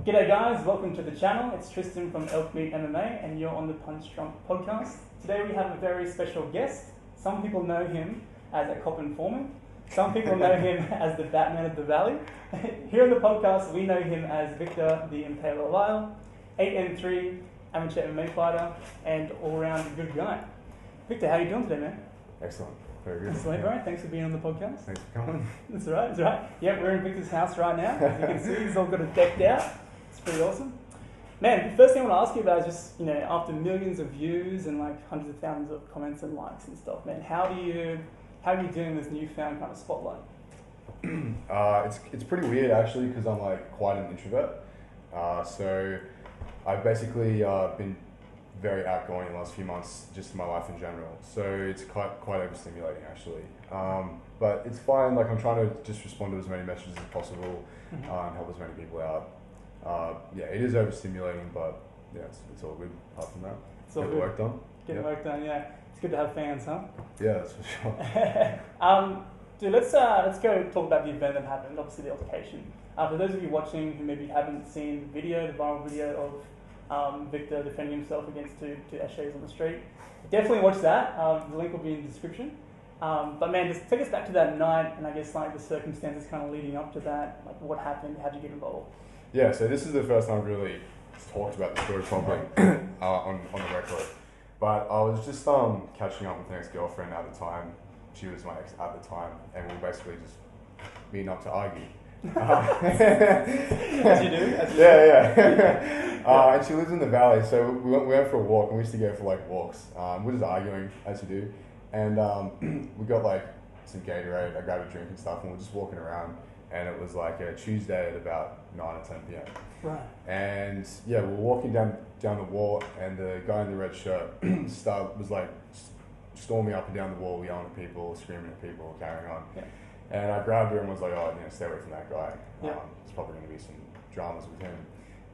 G'day guys, welcome to the channel. It's Tristan from Elkmeet MMA and you're on the Punch Drunk podcast. Today we have a very special guest. Some people know him as a cop informant. Some people know him as the Batman of the Valley. Here on the podcast we know him as Viktor, the Impaler Lyall, 8'3", amateur MMA fighter and all-round good guy. Viktor, how are you doing today, man? Excellent. Very good. Sweet, bro. Thanks for being on the podcast. Thanks for coming. That's right, that's right. Yeah, we're in Viktor's house right now. As you can see, he's all got it decked out. It's pretty awesome. Man, the first thing I want to ask you about is just, after millions of views and like hundreds of thousands of comments and likes and stuff, man, how are you doing this newfound kind of spotlight? It's pretty weird actually because I'm like quite an introvert. So I've basically been very outgoing in the last few months, just in my life in general. So it's quite overstimulating actually. But it's fine. Like I'm trying to just respond to as many messages as possible and help as many people out. Yeah, it is overstimulating, but yeah, it's all good. Apart from that, it's all get good. the work done. Get the work done. Yeah, it's good to have fans, huh? Yeah, that's for sure. Dude, let's go talk about the event that happened. Obviously, the altercation. For those of you watching who maybe haven't seen the viral video of Viktor defending himself against two Eshays on the street, definitely watch that. The link will be in the description. But man, just take us back to that night, and I guess like the circumstances kind of leading up to that. Like what happened? How'd you get involved? Yeah, so this is the first time I've really talked about the story properly on the record. But I was just catching up with an ex-girlfriend at the time. She was my ex at the time, and we were basically just meeting up to argue. As you do. Yeah. And she lives in the valley, so we went for a walk, and we used to go for like walks. We're just arguing, as you do. And we got like some Gatorade, I grabbed a drink and stuff, and we're just walking around. And it was like a Tuesday at about 9 or 10 p.m. Right. And yeah, we were walking down the wall, and the guy in the red shirt was like storming up and down the wall, yelling at people, screaming at people, carrying on. Yeah. And I grabbed her and was like, stay away from that guy. Yeah. There's probably going to be some dramas with him.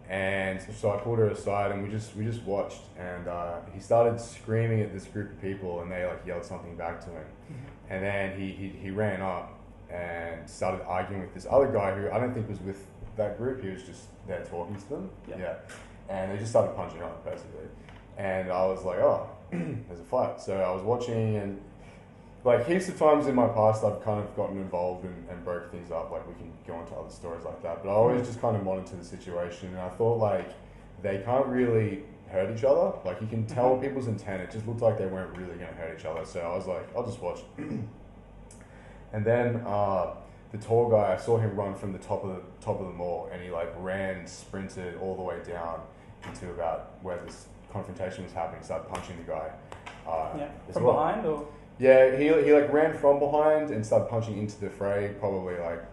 And so I pulled her aside, and we just watched. And he started screaming at this group of people, and they like yelled something back to him. Mm-hmm. And then he ran up and started arguing with this other guy who I don't think was with that group. He was just there talking to them. Yeah. And they just started punching up, basically. And I was like, there's a fight. So I was watching, and like heaps of times in my past, I've kind of gotten involved and broke things up. Like we can go into other stories like that. But I always just kind of monitor the situation. And I thought like they can't really hurt each other. Like you can tell people's intent. It just looked like they weren't really going to hurt each other. So I was like, I'll just watch. And then the tall guy, I saw him run from the top of the mall, and he like sprinted all the way down into about where this confrontation was happening. Started punching the guy. From behind, or? Yeah, he like ran from behind and started punching into the fray. Probably like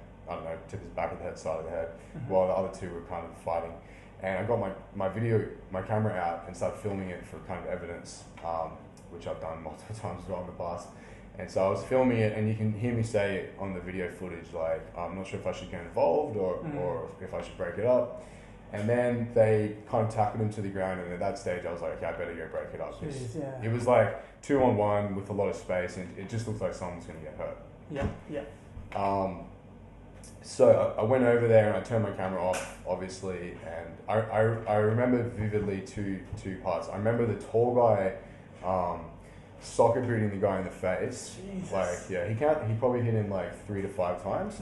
to his back of the head, side of the head, while the other two were kind of fighting. And I got my camera out and started filming it for kind of evidence, which I've done multiple times as well in the past. And so I was filming it, and you can hear me say on the video footage, like, I'm not sure if I should get involved or if I should break it up. And then they kind of tackled him to the ground, and at that stage I was like, okay, I better go break it up. It was like 2-on-1 with a lot of space, and it just looked like someone was going to get hurt. Yeah. So I went over there and I turned my camera off, obviously, and I remember vividly two parts. I remember the tall guy soccer booting the guy in the face. Jesus. Like, yeah, he probably hit him like 3 to 5 times,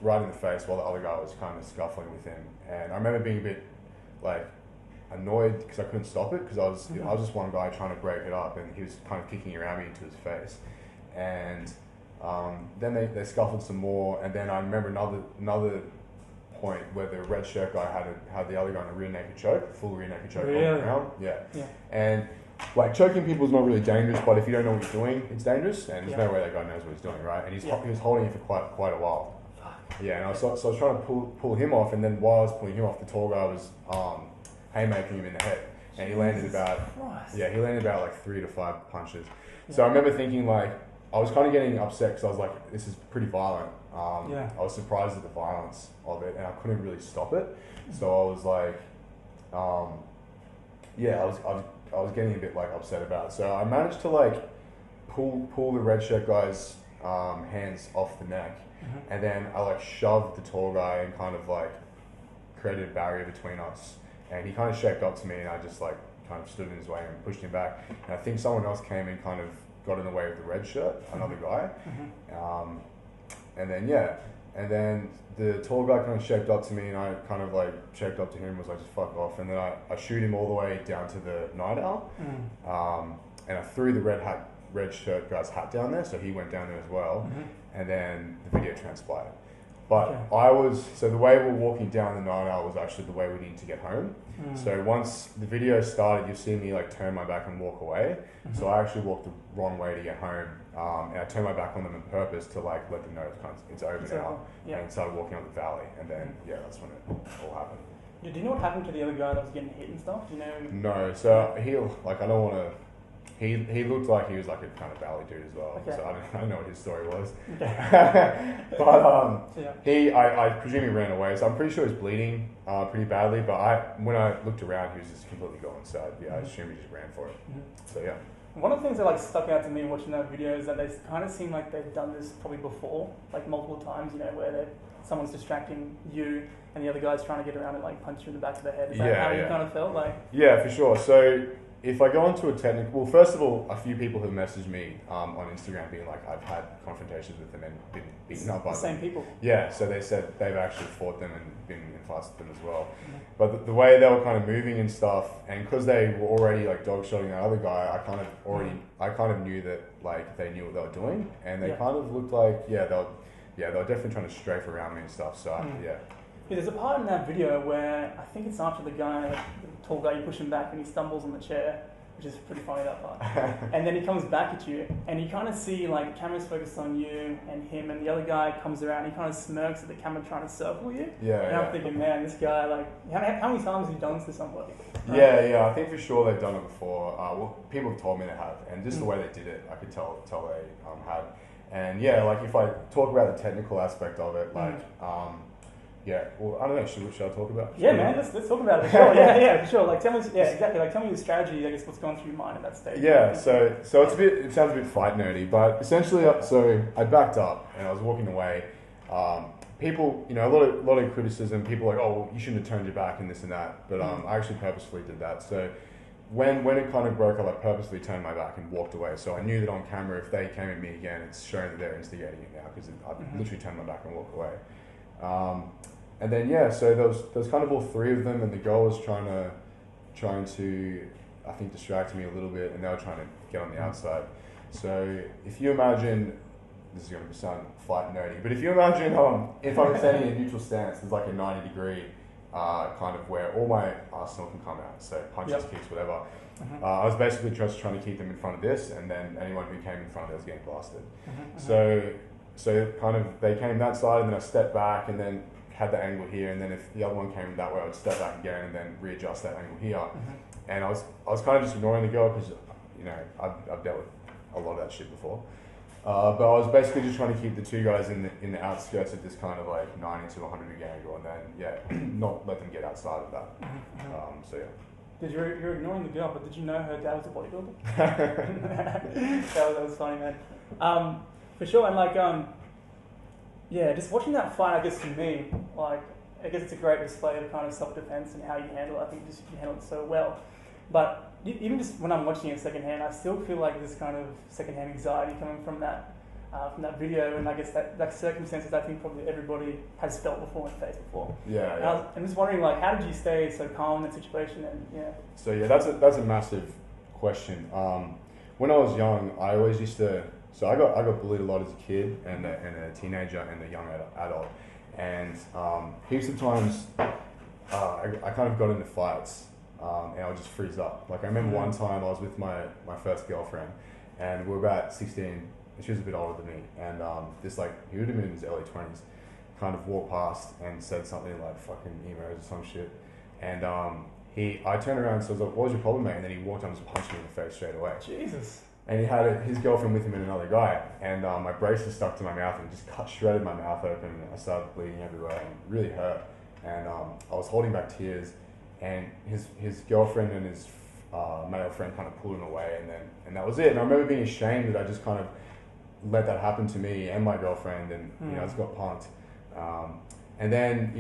right in the face, while the other guy was kind of scuffling with him. And I remember being a bit like annoyed because I couldn't stop it because I was just one guy trying to break it up, and he was kind of kicking around me into his face. And then they scuffled some more, and then I remember another point where the red shirt guy had the other guy in a rear naked choke, full rear naked choke on the ground. Yeah. And like choking people is not really dangerous, but if you don't know what you're doing, it's dangerous, and there's no way that guy knows what he's doing, right? And he was holding it for quite a while. Yeah, and so I was trying to pull him off, and then while I was pulling him off, the tall guy was haymaking him in the head, and he landed about like 3 to 5 punches. So I remember thinking like I was kind of getting upset because I was like, this is pretty violent. I was surprised at the violence of it, and I couldn't really stop it. So I was like, I was getting a bit like upset about it. So I managed to like pull the red shirt guy's hands off the neck, and then I like shoved the tall guy and kind of like created a barrier between us, and he kind of shaped up to me, and I just like kind of stood in his way and pushed him back. And I think someone else came and kind of got in the way of the red shirt, another guy. And then the tall guy kind of shaped up to me, and I kind of like shaped up to him, was like, just fuck off. And then I shoot him all the way down to the night owl, and I threw the red shirt guy's hat down there, so he went down there as well. And then the video transpired. But so the way we're walking down the night owl was actually the way we needed to get home. So once the video started, you see me like turn my back and walk away. So I actually walked the wrong way to get home, and I turned my back on them on purpose to like let them know it's over now, and started walking up the valley, and then that's when it all happened. Yeah, do you know what happened to the other guy that was getting hit and stuff? Do you know? No, so he like I don't want to. He looked like he was like a kind of valley dude as well, so I don't know what his story was. But I presume he ran away, so I'm pretty sure he's bleeding pretty badly. But when I looked around, he was just completely gone. So I assume he just ran for it. So yeah. One of the things that like stuck out to me watching that video is that they kind of seem like they've done this probably before, like multiple times. You know, where someone's distracting you and the other guy's trying to get around and like punch you in the back of the head. Is that how you kind of felt like? Yeah, for sure. So if I go into a technical, well, first of all, a few people have messaged me on Instagram being like, I've had confrontations with them and been beaten up by them. The same people? Yeah, so they said they've actually fought them and been in fights with them as well. But the way they were kind of moving and stuff, and because they were already like dog shotting that other guy, I kind of knew that like they knew what they were doing, and they kind of looked like, they were definitely trying to strafe around me and stuff, so Yeah, there's a part in that video where I think it's after the guy, like the tall guy, you push him back and he stumbles on the chair, which is pretty funny, that part. And then he comes back at you, and you kind of see like the camera's focused on you and him, and the other guy comes around, and he kind of smirks at the camera trying to circle you. And I'm thinking, man, this guy, like, how many times has he done this to somebody? Yeah, I think for sure they've done it before. Well, people have told me they have, and just the way they did it, I could tell they had. And like if I talk about the technical aspect of it, like, well, I don't know. Should I talk about? Yeah, man. Let's talk about it. For sure. Yeah, for sure. Like, tell me, exactly. Like, tell me your strategy. I guess what's going through your mind at that stage. Yeah. So it sounds a bit fight nerdy, but essentially, so I backed up and I was walking away. People, a lot of criticism. People are like, oh, well, you shouldn't have turned your back and this and that. But I actually purposefully did that. So when it kind of broke up, I purposely turned my back and walked away. So I knew that on camera, if they came at me again, it's showing that they're instigating it now because I literally turned my back and walked away. And then so there was kind of all three of them, and the girl was trying to I think distract me a little bit, and they were trying to get on the outside. So if you imagine, this is going to sound fight nerdy, but if you imagine if I'm standing in a neutral stance, there's like a 90-degree kind of where all my arsenal can come out, so punches, kicks, whatever. I was basically just trying to keep them in front of this, and then anyone who came in front of it was getting blasted. So kind of they came that side, and then I stepped back, and then had the angle here, and then if the other one came that way, I would step back again and then readjust that angle here. And I was kind of just ignoring the girl because I've dealt with a lot of that shit before. But I was basically just trying to keep the two guys in the outskirts of this kind of like 90 to 100 degree angle, and then not let them get outside of that. So yeah. You're ignoring the girl, but did you know her dad was a bodybuilder? that was funny, man. For sure, and like just watching that fight, I guess for me, like, I guess it's a great display of kind of self-defense and how you handle it. I think you handle it so well. But even just when I'm watching it secondhand, I still feel like this kind of secondhand anxiety coming from that video, and I guess that circumstances I think probably everybody has felt before and faced before. I'm just wondering, like, how did you stay so calm in that situation? And So that's a massive question. When I was young, I always used to. So I got bullied a lot as a kid and a teenager and a young adult, and heaps of times I kind of got into fights and I would just freeze up. Like I remember one time I was with my first girlfriend, and we were about 16 and she was a bit older than me, and this like he would have been in his early 20s, kind of walked past and said something like fucking emos or some shit, and I turned around and said, what was your problem, mate? And then he walked on and just punched me in the face straight away. Jesus. And he had his girlfriend with him and another guy, and my braces stuck to my mouth and just shredded my mouth open, and I started bleeding everywhere and it really hurt. And I was holding back tears, and his girlfriend and his male friend kind of pulled him away, and that was it. And I remember being ashamed that I just kind of let that happen to me and my girlfriend, and I just got punked. And then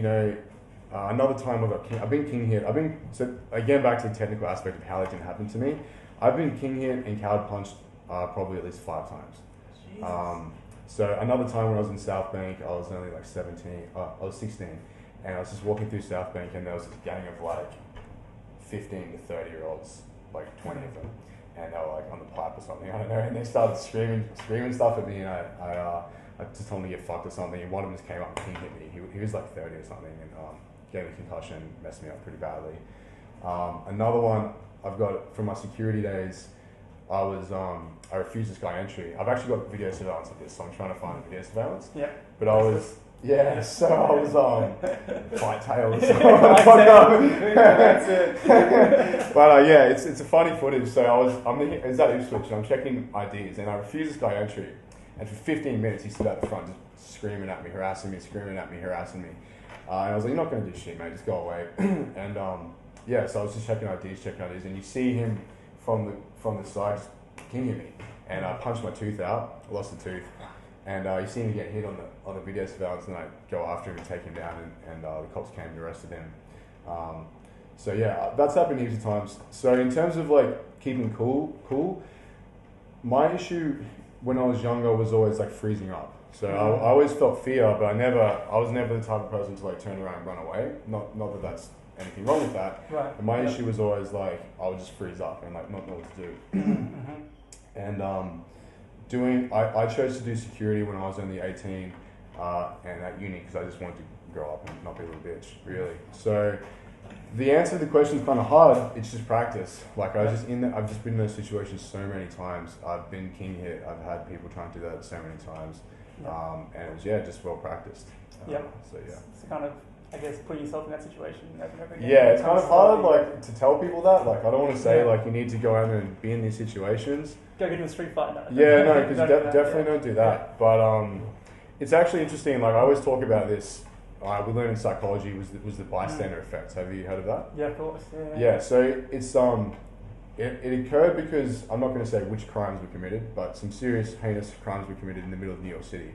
Another time I've been king hit. So again, back to the technical aspect of how it didn't happen to me. I've been king hit and coward punched probably at least 5 times. So another time when I was in South Bank, I was only like 17. I was 16, and I was just walking through South Bank, and there was this gang of like 15 to 30-year-olds, like 20 of them, and they were like on the pipe or something, I don't know, and they started screaming stuff at me, and I just told them to get fucked or something, and one of them just came up and king hit me. He was like 30 or something, and gave me a concussion, messed me up pretty badly. Another one I've got from my security days, I refused this guy entry. I've actually got video surveillance of this, so I'm trying to find the video surveillance. Yeah. But I was fight tails. That's it. But yeah, it's a funny footage. So it's at Ipswich, and I'm checking IDs, and I refused this guy entry. And for 15 minutes, he stood at the front just screaming at me, harassing me. And I was like, "You're not going to do shit, mate. Just go away." And yeah, so I was just checking IDs, and you see him from the side just kinging me, and I punched my tooth out, lost the tooth, and you see him get hit on the video surveillance, and I go after him and take him down, and the cops came and arrested him. So yeah, that's happened heaps of times. So in terms of like keeping cool, my issue when I was younger was always like freezing up. So I always felt fear, but I was never the type of person to like turn around and run away. Not that that's anything wrong with that. Right. But my issue was always like I would just freeze up and like not know what to do. And I chose to do security when I was only 18 and at uni because I just wanted to grow up and not be a little bitch, really. So the answer to the question is kind of hard. It's just practice. Like I've just been in those situations so many times. I've been king hit. I've had people trying to do that so many times. And it was just well practiced. So yeah. It's kind of, I guess, putting yourself in that situation over and over again. Yeah, it's kind of hard like to tell people that. Like I don't want to say like you need to go out there and be in these situations. Go get in a street fight. Because definitely don't do that. Yeah. But it's actually interesting. Like I always talk about this. We learned in psychology was the bystander effect. Have you heard of that? Yeah, of course. Yeah. So it's it occurred because I'm not going to say which crimes were committed, but some serious heinous crimes were committed in the middle of New York City,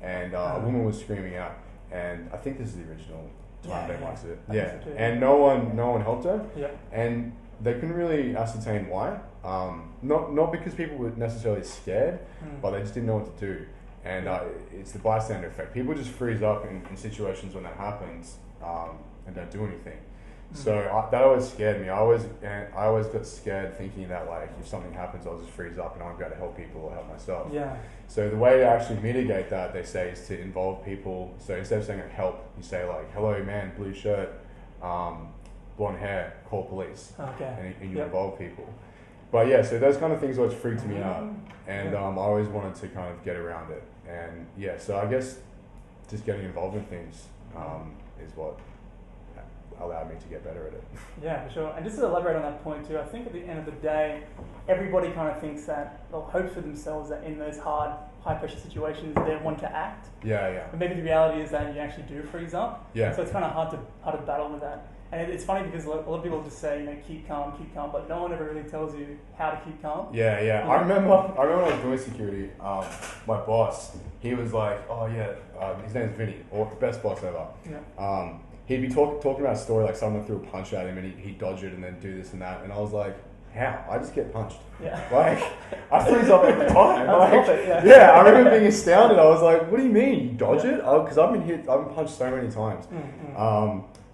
and a woman was screaming out, and I think this is the original time they watched it. Yeah, and no one helped her. Yeah, and they couldn't really ascertain why. Not because people were necessarily scared, but they just didn't know what to do. And it's the bystander effect. People just freeze up in situations when that happens and don't do anything. So that always scared me. I always got scared thinking that like if something happens, I'll just freeze up and I won't be able to help people or help myself. Yeah. So the way to actually mitigate that, they say, is to involve people. So instead of saying like help, you say like, "Hello, man, blue shirt, blonde hair, call police." Okay. And you involve people. But yeah, so those kind of things always freaked me out, and I always wanted to kind of get around it. And yeah, so I guess just getting involved in things is what allowed me to get better at it. Yeah, for sure. And just to elaborate on that point too, I think at the end of the day, everybody kind of thinks that, or hopes for themselves that in those hard, high pressure situations, they want to act. Yeah. But maybe the reality is that you actually do freeze up. Yeah. So it's kind of hard to battle with that. And it's funny because a lot of people just say, keep calm, but no one ever really tells you how to keep calm. Yeah. I remember when I was doing security, my boss, he was like, his name's Vinny, or best boss ever. Yeah. He'd be talking about a story like someone threw a punch at him and he'd dodge it and then do this and that, and I was like, how? I just get punched. Yeah. Like, I freeze up every time. I remember being astounded. I was like, what do you mean? You dodge it? Because I've been punched so many times.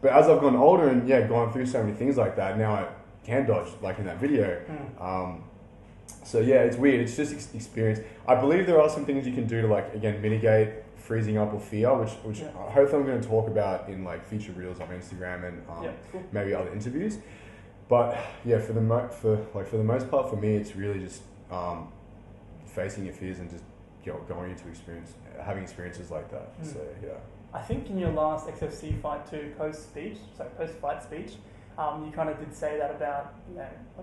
But as I've gotten older and gone through so many things like that, now I can dodge, like in that video. So yeah, it's weird. It's just experience. I believe there are some things you can do to like, again, mitigate freezing up or fear, which hopefully I'm going to talk about in like future reels on Instagram and maybe other interviews. But yeah, for the most part, for me, it's really just facing your fears and just going into having experiences like that. So yeah. I think in your last XFC fight too, post-fight speech, you kind of did say that about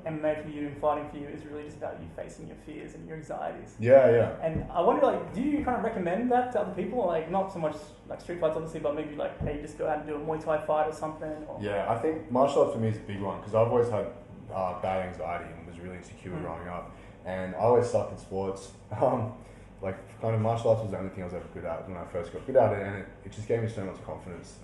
MMA for you and fighting for you is really just about you facing your fears and your anxieties. Yeah. And I wonder, do you kind of recommend that to other people? Like, not so much like street fights, obviously, but maybe like, hey, just go out and do a Muay Thai fight or something. Yeah, I think martial arts for me is a big one because I've always had bad anxiety and was really insecure growing up, and I always sucked in sports. like kind of martial arts was the only thing I was ever good at when I first got good at it, and it just gave me so much confidence.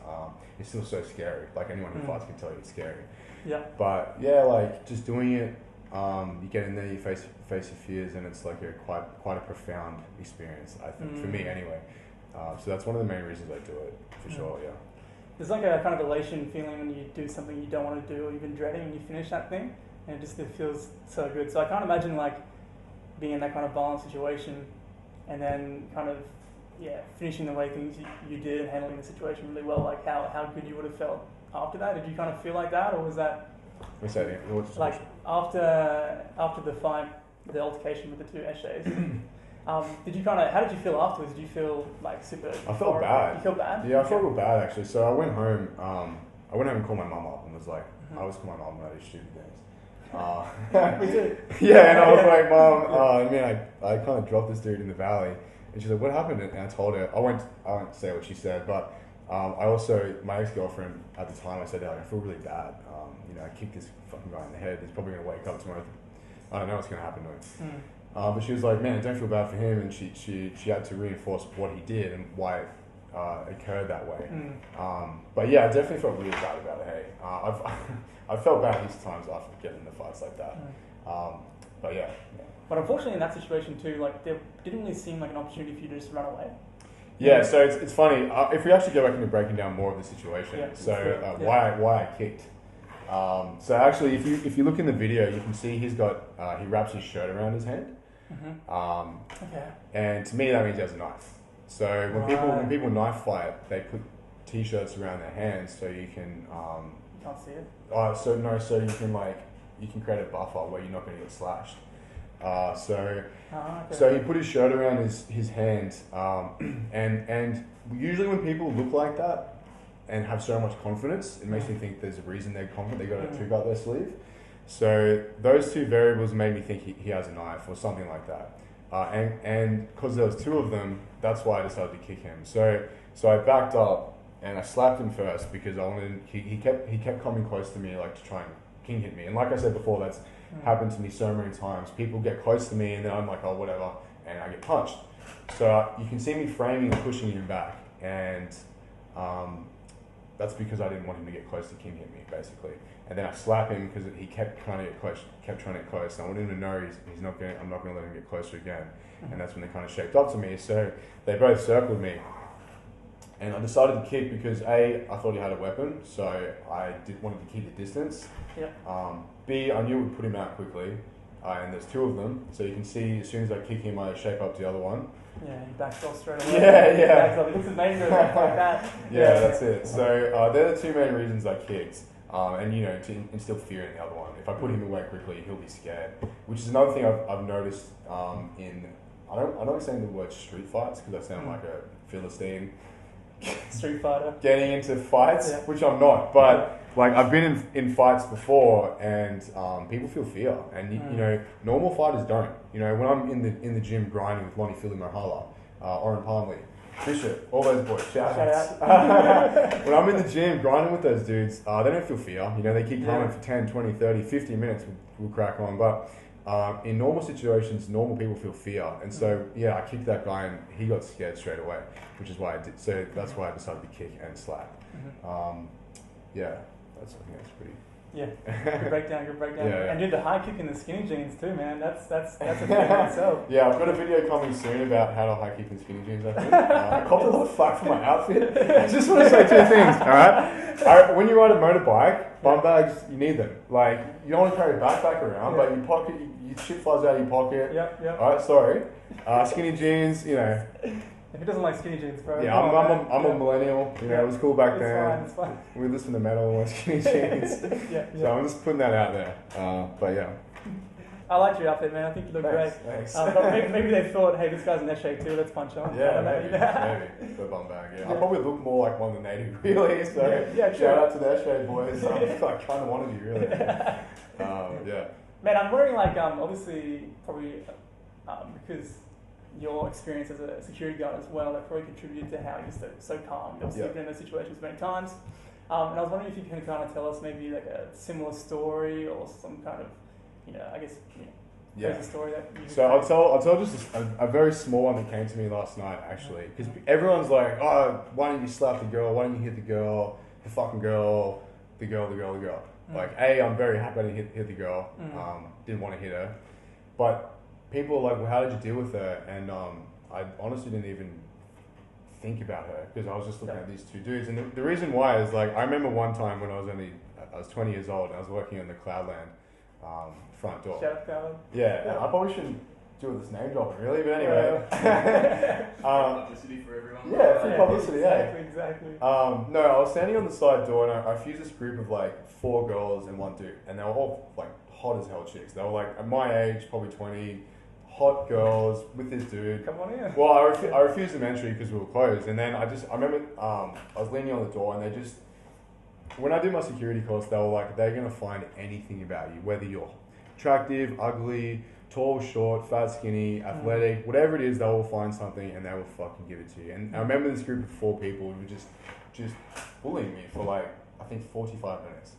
It's still so scary. Like anyone who fights can tell you it's scary. Yeah. But yeah, like just doing it, you get in there, you face your fears, and it's like quite a profound experience. I think for me anyway. So that's one of the main reasons I do it for sure. Yeah. There's like a kind of elation feeling when you do something you don't want to do or you've been dreading and you finish that thing, and it feels so good. So I can't imagine like being in that kind of violent situation and then kind of finishing the way things you did and handling the situation really well. Like how good you would have felt after that. Did you kind of feel like that, or was that like after the fight, the altercation with the two Eshays? How did you feel afterwards? Did you feel like super? I felt bad. You felt bad? Yeah, I felt real bad actually. So I went home. And called my mum up and was like, I always call my mum when I do stupid things. We do. Yeah, and I was like, Mum, I kind of dropped this dude in the valley, and she's like, what happened? And I told her. I won't say what she said, but I also, my ex-girlfriend at the time, I said, I feel really bad. I kicked this fucking guy in the head. He's probably gonna wake up tomorrow. I don't know what's gonna happen to him. But she was like, man, don't feel bad for him, and she had to reinforce what he did and why it occurred that way. But yeah, I definitely felt really bad about it. Hey, I've felt bad these times after getting into fights like that. But yeah. But unfortunately, in that situation too, like there didn't really seem like an opportunity for you to just run away. Yeah, so it's funny. If we actually go back into breaking down more of the situation, why I kicked. So actually, if you look in the video, you can see he's got he wraps his shirt around his hand. And to me that means he has a knife. So when people knife fight, they put t-shirts around their hands so you can you can't see it. So you can create a buffer where you're not going to get slashed. So he put his shirt around his hand, and usually when people look like that and have so much confidence, it makes me think there's a reason they're confident. They got a trick up their sleeve. So those two variables made me think he has a knife or something like that. And because there was two of them, that's why I decided to kick him. So I backed up and I slapped him first because I wanted. He kept coming close to me like to try and king hit me. And like I said before, that's happened to me so many times. People get close to me and then I'm like, oh whatever, and I get punched. So you can see me framing and pushing him back, and that's because I didn't want him to get close to king hit me basically. And then I slap him because he kept trying to get close. And I wanted him to know I'm not going to let him get closer again. And that's when they kind of shaped up to me. So they both circled me, and I decided to kick because I thought he had a weapon, so I wanted to keep the distance. B, I knew it would put him out quickly, and there's two of them, so you can see as soon as I kick him, I shape up the other one. Yeah, he backs off straight away. Yeah. It looks amazing like that. Yeah, that's it. So they're the two main reasons I kicked. And to instill fear in the other one. If I put him away quickly, he'll be scared. Which is another thing I've noticed in. I don't like saying the word street fights because I sound like a Philistine. Street fighter. Getting into fights, which I'm not. But like I've been in fights before, and people feel fear, and normal fighters don't. When I'm in the gym grinding with Lonnie Philly Mohala, Oren Palmley, Bishop, all those boys, shout out. When I'm in the gym grinding with those dudes, they don't feel fear. They keep coming for 10, 20, 30, 50 minutes, we'll crack on. But in normal situations, normal people feel fear. And so, I kicked that guy and he got scared straight away, which is why I did. So that's why I decided to kick and slap. I think that's pretty... Yeah, good breakdown. Yeah. And dude, the high kick in the skinny jeans too, man. That's a thing in itself. Yeah, I've got a video coming soon about how to high kick in skinny jeans. I think I copped a lot of flack for my outfit. I just want to say two things. All right, when you ride a motorbike, bum bags, you need them. Like you don't want to carry a backpack around, but your pocket, your shit flies out of your pocket. Yeah. All right, sorry. Skinny jeans, If he doesn't like skinny jeans, bro. Yeah, I'm a millennial. It was cool back then. It's fine. We listened to metal and watched skinny jeans. So I'm just putting that out there. But yeah. I liked your outfit, man. I think you look great. Thanks. But maybe they thought, hey, this guy's an Eshay too. Let's punch on. Maybe. The bum bag. Yeah. I probably look more like one of the native, really. So shout out to the Eshay boys. I kind of want to be really. Man, I'm wondering, like, obviously, probably because your experience as a security guard as well, that probably contributed to how you're so calm. Obviously, you've been in those situations many times. And I was wondering if you can kind of tell us maybe like a similar story or some kind of, Yeah. crazy story that you So I'll tell just a very small one that came to me last night actually, because everyone's like, oh, why don't you slap the girl? Why don't you hit the girl? The fucking girl, the girl. Like, I'm very happy I didn't hit the girl. Didn't want to hit her, but people are like, well, how did you deal with her? And I honestly didn't even think about her because I was just looking at these two dudes. And the reason why is like, I remember one time when I was 20 years old and I was working in the Cloudland front door. Shout out. Yeah, I probably shouldn't do this name dropping really, but anyway. Publicity for everyone. Yeah, free publicity, Exactly. No, I was standing on the side door and I fused this group of like 4 girls and 1 dude, and they were all like hot as hell chicks. They were like at my age, probably 20, hot girls with this dude. Come on in. Well, I refused them entry because we were closed, and then I remember I was leaning on the door, and they just, when I did my security course, they were like, they're gonna find anything about you, whether you're attractive, ugly, tall, short, fat, skinny, athletic, whatever it is, they will find something and they will fucking give it to you. And I remember this group of 4 people who were just bullying me for like, I think 45 minutes.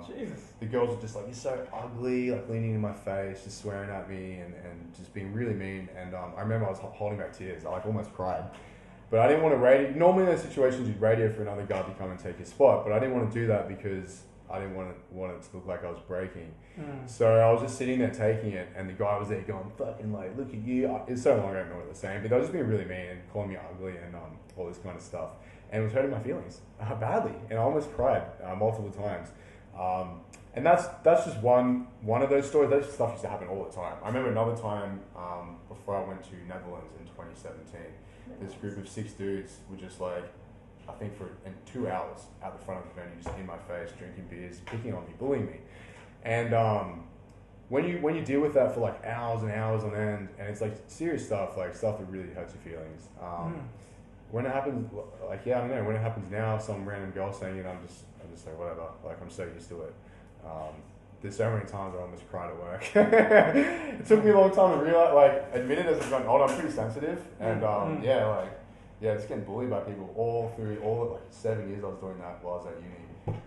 Jesus. The girls were just like, you're so ugly, like leaning in my face, just swearing at me and just being really mean. And I remember I was holding back tears. I like almost cried. But I didn't want to radio. Normally in those situations you'd radio for another guy to come and take his spot, but I didn't want to do that because I didn't want it to look like I was breaking. So I was just sitting there taking it, and the guy was there going, fucking like, look at you. It's so long I don't know what they're saying, but they were just being really mean and calling me ugly and all this kind of stuff. And it was hurting my feelings badly, and I almost cried multiple times. And that's just one of those stories. That stuff used to happen all the time. I remember another time before I went to Netherlands in 2017. This group of 6 dudes were just like, I think for 2 hours out the front of the venue, just in my face, drinking beers, picking on me, bullying me. And when you deal with that for like hours and hours on end, and it's like serious stuff, like stuff that really hurts your feelings. When it happens, like, I don't know, when it happens now, some random girl saying it, I'm just like, whatever, like, I'm so used to it. There's so many times I almost cried at work. It took me a long time to realize, like, admit it as I've gotten older, I'm pretty sensitive, and just getting bullied by people all the 7 years I was doing that while I was at uni.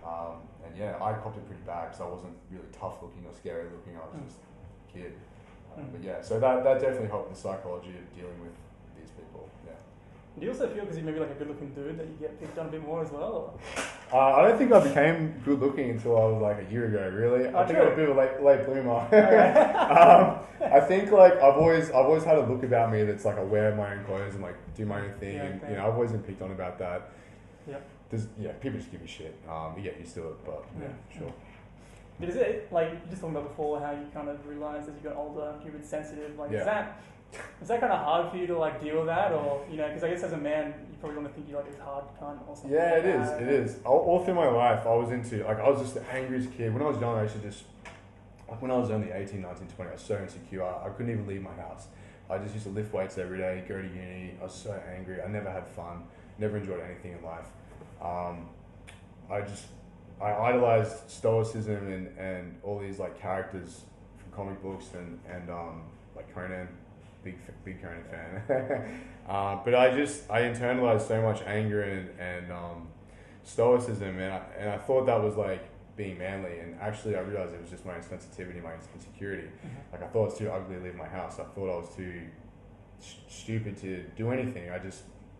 I copped it pretty bad because I wasn't really tough looking or scary looking, I was just a kid. So that definitely helped the psychology of dealing with these people, Do you also feel because you're maybe like a good looking dude that you get picked on a bit more as well? I don't think I became good looking until I was like a year ago, really. I think I'm a bit of a late bloomer. I think like I've always had a look about me that's like I wear my own clothes and like do my own thing, and you know, I've always been picked on about that. People just give me shit. You get used to it, but sure. But is it like you just talking about before how you kind of realised as you got older you're a bit sensitive? Like is that kind of hard for you to like deal with that, or you know? Because I guess as a man you probably want to think you're like this hard cunt or something. Yeah, it is. All through my life, I was just the angriest kid. When I was young, I used to just, like when I was only 18, 19, 20, I was so insecure. I couldn't even leave my house. I just used to lift weights every day, go to uni. I was so angry. I never had fun. Never enjoyed anything in life. I idolized stoicism and all these like characters from comic books and like Conan, big Conan fan. But I internalized so much anger and stoicism, and I thought that was like being manly, and actually I realized it was just my insensitivity, my insecurity. Like I thought I was too ugly to leave my house. I thought I was too stupid to do anything.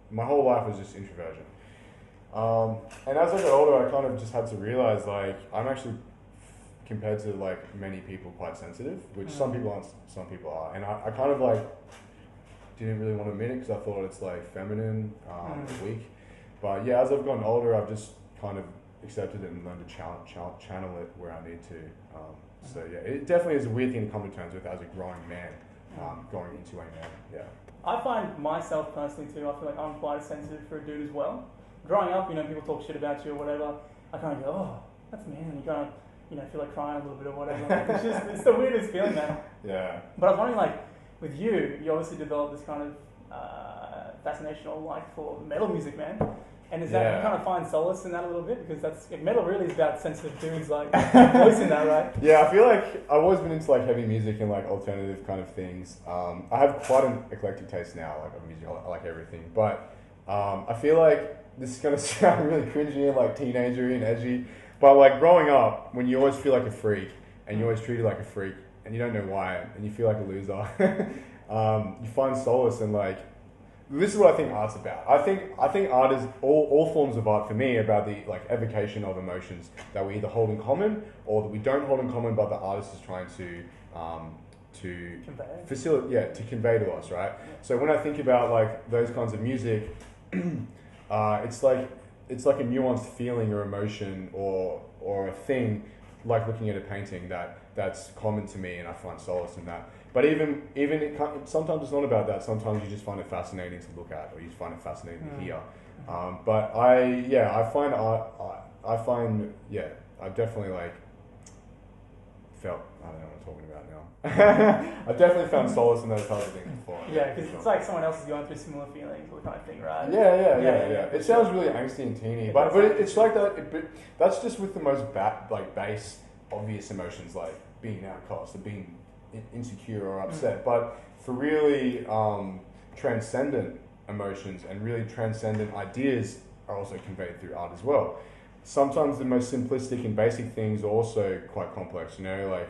My whole life was just introversion. And as I got older, I kind of just had to realize like I'm actually, compared to like many people, quite sensitive, which some people aren't, some people are. And I kind of like didn't really want to admit it because I thought it's like feminine, weak. But yeah, as I've gotten older, I've just kind of accepted it and learned to channel it where I need to. So yeah, it definitely is a weird thing to come to terms with as a growing man, going into a man. Yeah. I find myself personally too, I feel like I'm quite sensitive for a dude as well. Growing up, you know, people talk shit about you or whatever, I kind of go, oh, that's mean, and you kind of, you know, feel like crying a little bit or whatever. It's the weirdest feeling, man. Yeah. But I was wondering, like, with you obviously developed this kind of fascination or like for metal music, man. And is that, you kind of find solace in that a little bit? Because that's, metal really is about sensitive dudes, like, voicing that, right? Yeah, I feel like I've always been into like heavy music and like alternative kind of things. I have quite an eclectic taste now, like of music, I like everything. But I feel like this is going to sound really cringy and like teenagery and edgy, but like growing up, when you always feel like a freak and you're always treated like a freak, and you don't know why, and you feel like a loser, you find solace in like, this is what I think art's about. I think art is all forms of art for me about the like evocation of emotions that we either hold in common or that we don't hold in common, but the artist is trying to facilitate, to convey to us, right? So when I think about like those kinds of music, it's like a nuanced feeling or emotion or a thing, like looking at a painting that's common to me, and I find solace in that. But even sometimes it's not about that. Sometimes you just find it fascinating to look at, or you find it fascinating to hear. But I find art. I've definitely like felt. I don't know what I'm talking about now. I've definitely found solace in those types of things before. Yeah, because it's like someone else is going through similar feelings, all kind of thing, right? Yeah. It sounds really angsty and teeny, but it's like that. But that's just with the most base, obvious emotions, like being outcast or being insecure or upset. But for really transcendent emotions and really transcendent ideas are also conveyed through art as well. Sometimes the most simplistic and basic things are also quite complex, like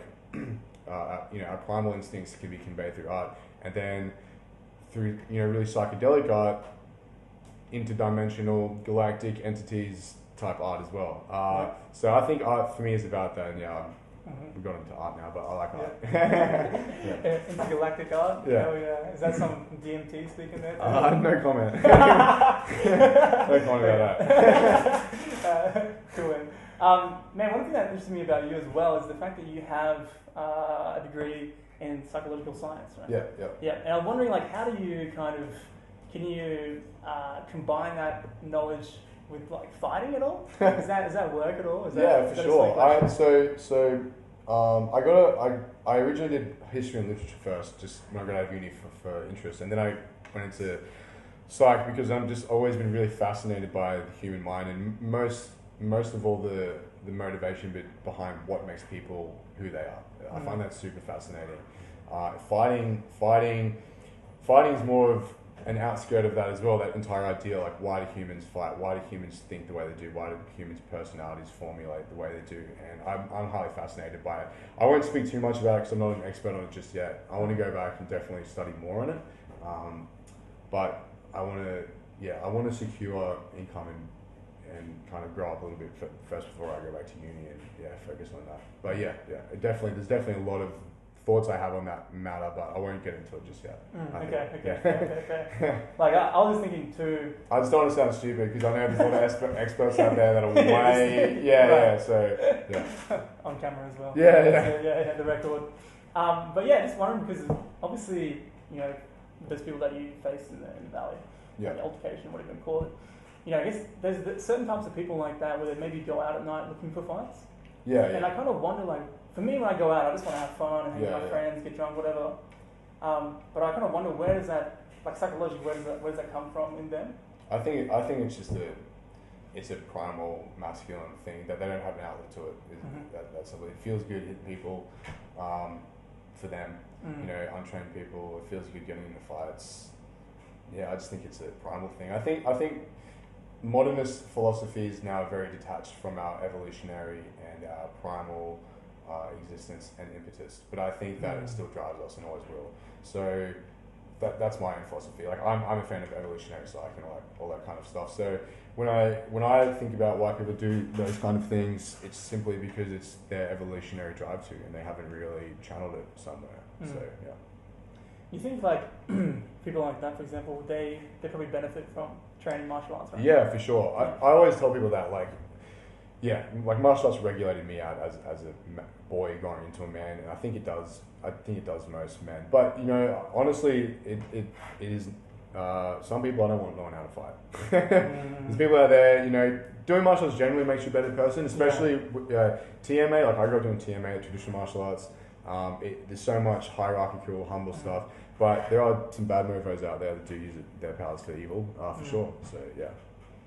our primal instincts can be conveyed through art, and then through really psychedelic art, interdimensional galactic entities type art as well. So I think art for me is about that, and we've got into art now, but I like art. Intergalactic art? Yeah. Oh, yeah. Is that some DMT speaking there? No comment. No comment about that. Cool. Man, one thing that interests me about you as well is the fact that you have a degree in psychological science, right? Yeah. And I'm wondering, like, how do you can you combine that knowledge with like fighting at all? Does that work at all? For sure. I originally did history and literature first, just when I got out of uni for interest, and then I went into psych because I'm just always been really fascinated by the human mind and most of all the motivation behind what makes people who they are. I find that super fascinating. Fighting is more of an outskirt of that as well, that entire idea, like why do humans fight? Why do humans think the way they do? Why do humans' personalities formulate the way they do? And I'm highly fascinated by it. I won't speak too much about it because I'm not an expert on it just yet. I want to go back and definitely study more on it. But I want to secure income and kind of grow up a little bit first before I go back to uni and focus on that. But there's definitely a lot of thoughts I have on that matter, but I won't get into it just yet. Okay. Like I was thinking too. I just don't want to sound stupid because I know there's a lot of experts out there that are way so on camera as well. Yeah, the record. But just wondering because obviously those people that you face in the valley, the altercation, whatever you call it. I guess there's certain types of people like that where they maybe go out at night looking for fights. And I kind of wonder, like, for me when I go out, I just want to have fun and hang with my friends, get drunk, whatever. But I kind of wonder where does that, like psychologically, where does that come from in them? I think it's just it's a primal masculine thing that they don't have an outlet to it. That's something. It feels good hitting people, for them. Untrained people. It feels good getting into fights. I just think it's a primal thing. I think modernist philosophies now are very detached from our evolutionary and our primal existence and impetus, but I think that it still drives us and always will. So that's my own philosophy. Like I'm a fan of evolutionary psych and all that kind of stuff. So when I think about why people do those kind of things, it's simply because it's their evolutionary drive to, and they haven't really channeled it somewhere. So You think like people like that, for example, they probably benefit from training martial arts, right? Yeah, for sure. I always tell people that, like martial arts regulated me out as a boy growing into a man, and I think it does most men. But honestly, it is. Some people I don't want knowing how to fight. There's people out there, doing martial arts generally makes you a better person, especially TMA. Like I grew up doing TMA, traditional martial arts. There's so much hierarchical, humble stuff, but there are some bad mofos out there that do use their powers for evil, for sure. So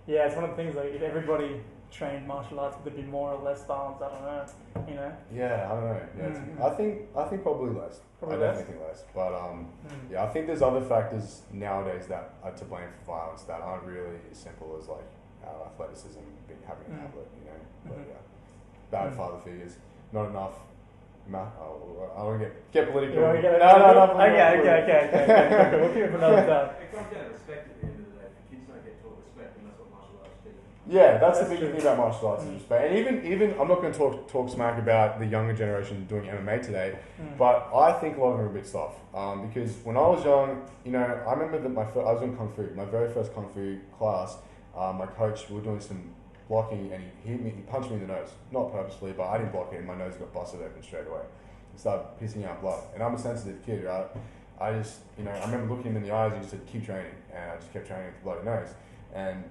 yeah, it's one of the things, like if everybody trained martial arts, would there be more or less violence? I don't know. Yeah, I don't know. I think probably less. Definitely think less. But I think there's other factors nowadays that are to blame for violence that aren't really as simple as like our athleticism having an outlet. But bad father figures, not enough I want to get political. No. Okay. We'll keep it for another time. It comes down to respect at the end of the day. Kids don't get taught respect, and that's what martial arts teach. Yeah, that's the big true. thing about martial arts is respect. And even I'm not going to talk smack about the younger generation doing MMA today, but I think a lot of them are a bit soft. Because when I was young, I remember that I was in Kung Fu, my very first Kung Fu class. My coach, we were doing some blocking, and he punched me in the nose, not purposely, but I didn't block it, and my nose got busted open straight away. It started pissing out blood, and I'm a sensitive kid, right? I just, I remember looking him in the eyes and just said, keep training, and I just kept training with the bloody nose. And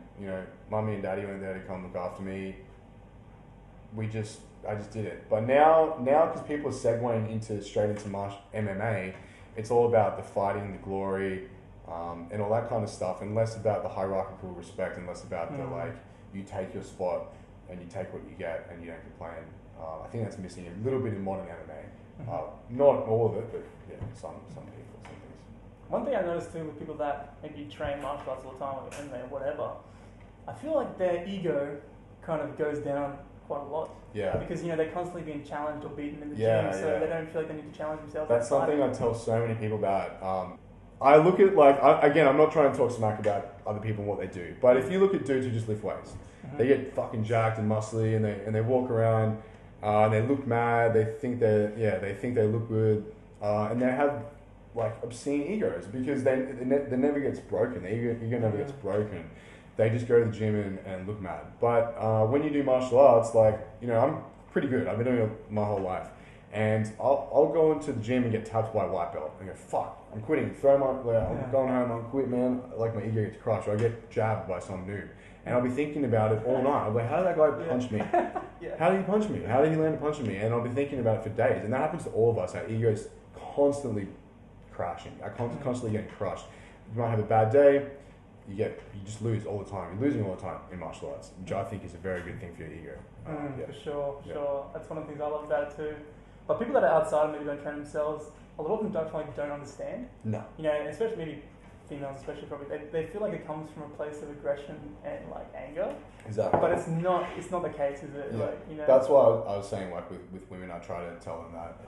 mummy and daddy went there to come look after me. I just did it. But now because people are segueing straight into MMA, it's all about the fighting, the glory, and all that kind of stuff, and less about the hierarchical respect, and less about the you take your spot and you take what you get and you don't complain. I think that's missing a little bit in modern MMA. Not all of it, but yeah, some people, some things. One thing I noticed too with people that maybe train martial arts all the time, like MMA or whatever, I feel like their ego kind of goes down quite a lot. Yeah. Because they're constantly being challenged or beaten in the gym, so they don't feel like they need to challenge themselves. That's something I tell so many people about. I look at again, I'm not trying to talk smack about other people and what they do, but if you look at dudes who just lift weights, they get fucking jacked and muscly, and they walk around, and they look mad. They think they look good, and they have obscene egos because they never gets broken. Their ego never gets broken. They just go to the gym and look mad. But when you do martial arts, I'm pretty good. I've been doing it my whole life. And I'll go into the gym and get tapped by a white belt and go, fuck, I'm quitting. I'm going home, I'm quit, man. My ego gets crushed. Or I get jabbed by some noob. And I'll be thinking about it all night. I'll be like, how did that guy punch me? How did he punch me? How did he land a punch on me? And I'll be thinking about it for days. And that happens to all of us. Our ego's constantly crashing. Constantly getting crushed. You might have a bad day. You just lose all the time. You're losing all the time in martial arts, which I think is a very good thing for your ego. For sure. That's one of the things I love about it too. But people that are outside and maybe don't train themselves, a lot of them don't understand. No. Especially maybe females, especially probably, they feel like it comes from a place of aggression and anger. Exactly. But it's not the case, is it? Yeah. That's why I was saying with women, I try to tell them that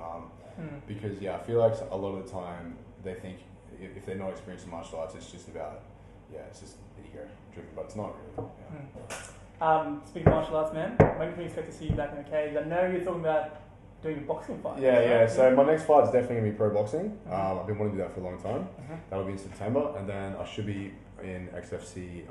because I feel like a lot of the time they think if they're not experienced in martial arts, it's just about it's just ego driven, but it's not really. Yeah. Speaking of martial arts, man, when can we expect to see you back in the cage? I know you're talking about doing a boxing fight. Yeah. So my next fight is definitely going to be pro boxing. I've been wanting to do that for a long time. That'll be in September, and then I should be in XFC